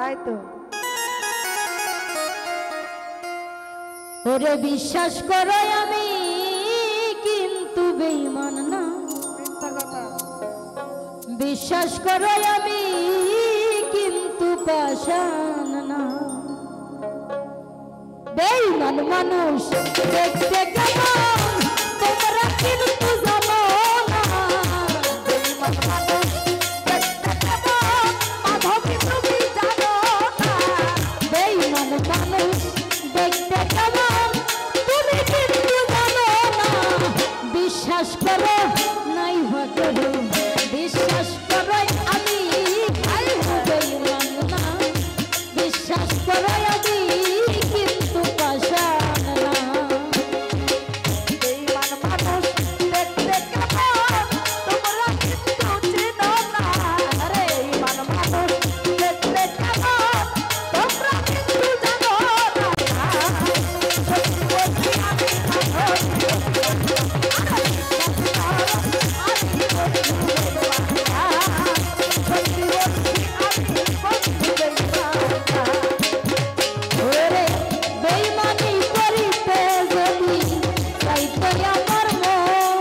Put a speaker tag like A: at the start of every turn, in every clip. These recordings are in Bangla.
A: তাই তো।
B: ওরে বিশ্বাস করো আমি কিন্তু বেঈমান না, বিশ্বাস করো আমি কিন্তু পাষাণ না। বেঈমান মানুষ দেখতে কেমন তোমরা কিন্তু জানো না, বেঈমান মানুষ দেখতে কেমন মাধবী তুমি জানো না, বেঈমান মানুষ দেখতে কেমন তুমি কিন্তু জানো না। বিশ্বাস করো নাই করো, বিশ্বাস করো আমি বেঈমান না, বিশ্বাস করো আমি কিন্তু পাষাণ না।
A: বেঈমান মানুষ দেখতে কেমন তোমরা কিন্তু চেনো না, বেঈমান মানুষ দেখতে কেমন তোমরা কিন্তু জানো না। সত্যি বলছি আমি
B: ওরে বেঈমানি করিতে যদি চাইতে আমার মন,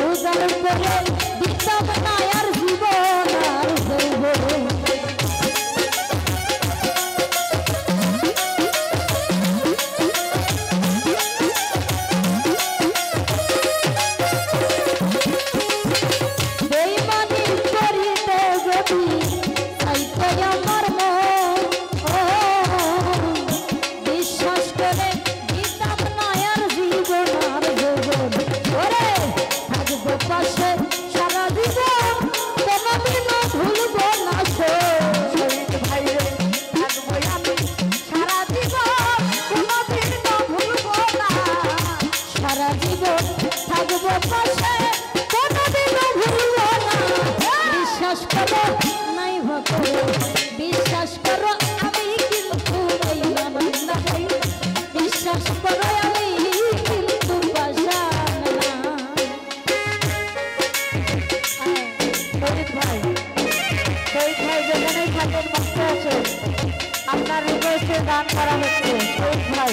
B: উজাড় করে দিতাম না আর জীবন আর যৌবন। বেঈমানি করিতে যদি চাইতে আমার মন, বিশ্বাস করে দিতাম না আর জীবন আর যৌবন। ওরে থাকবো পাশে সারা জীবন, কোনোদিনও ভুলবো না
A: শহীদ ভাই রে থাকবো আমি সারা জীবন, কোনোদিনও ভুলবো না।
B: সারা জীবন থাকবো পাশে, কোনোদিনও ভুলবো না। বিশ্বাস করো নাই করো, বিশ্বাস করো আমি কিন্তু বেঈমান না, বিশ্বাস করো আমি কিন্তু পাষাণ না।
A: শহীদ ভাই, শহীদ ভাই যেখানেই থাকেন মঞ্চে আছেন, আপনার রিকোয়েস্টে গান করা হচ্ছে। শহীদ ভাই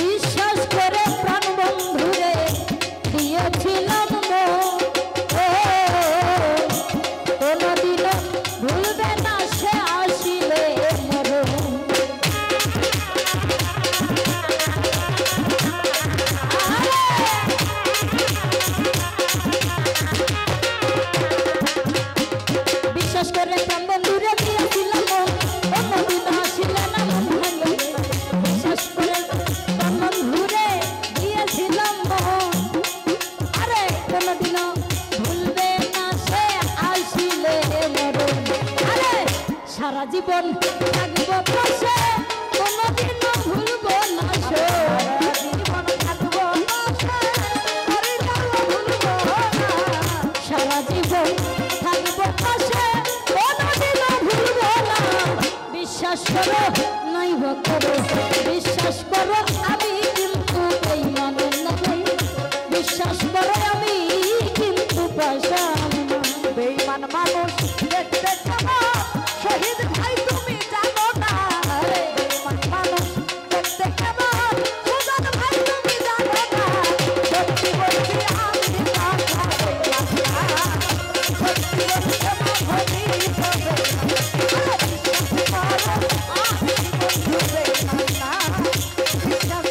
B: বিশ্বাস করে প্রাণ বন্ধুরে দিয়েছিলাম মন, কোনোদিনও ভুলবে না সে আসিলে মরণ। বিশ্বাস করে প্রাণ বন্ধুরে দিয়েছিলাম মন, কোনোদিনও আসিলে না মন ভাঙে। বিশ্বাস করে প্রাণ বন্ধুরে দিয়েছিলাম মন, আরে কোনোদিনও ভুলবে না সে আসিলে মরণ। আরে সারা জীবন থাকবো পাশে, কোনোদিনও ভুলবো না সে,
A: জীবন থাকবো পাশে, কোনোদিনও ভুলবো না।
B: সারা জীবন থাকবো পাশে, কোনোদিনও ভুলবো না। বিশ্বাস করো নাই করো, বিশ্বাস করো আমি কিন্তু বেঈমান না, বিশ্বাস করো আমি কিন্তু পাষাণ না।
A: বেঈমান মানুষ দেখতে কেমন শহীদ ভাই তুমি জানো না, বেঈমান মানুষ দেখতে কেমন সুজন ভাই তুমি জানো না। সত্যি বলছি আমি কথা বললাম না, সত্যি বলছি মাধবী হবে না। বিশ্বাস করো আমি বন্ধু বেঈমান না, বিশ্বাস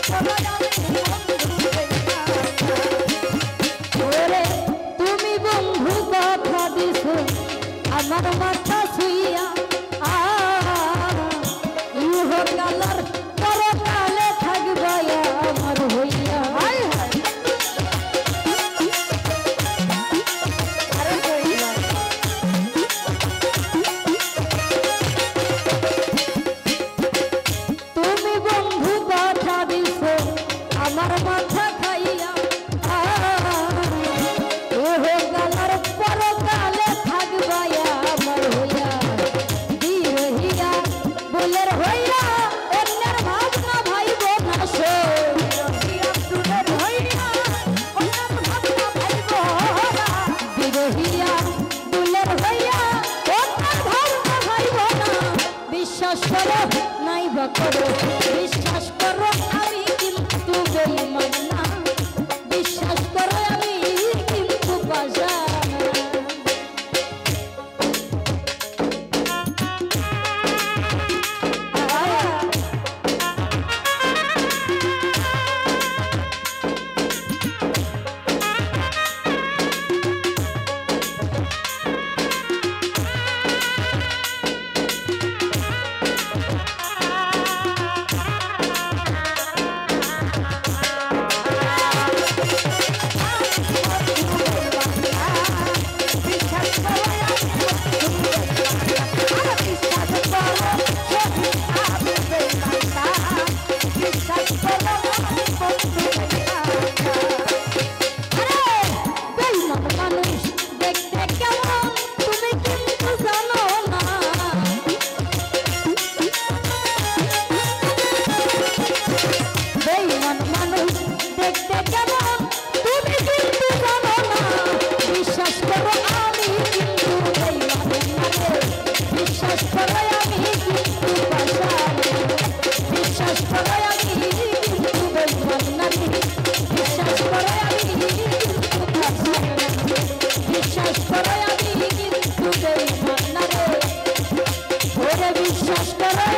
B: বিশ্বাস করো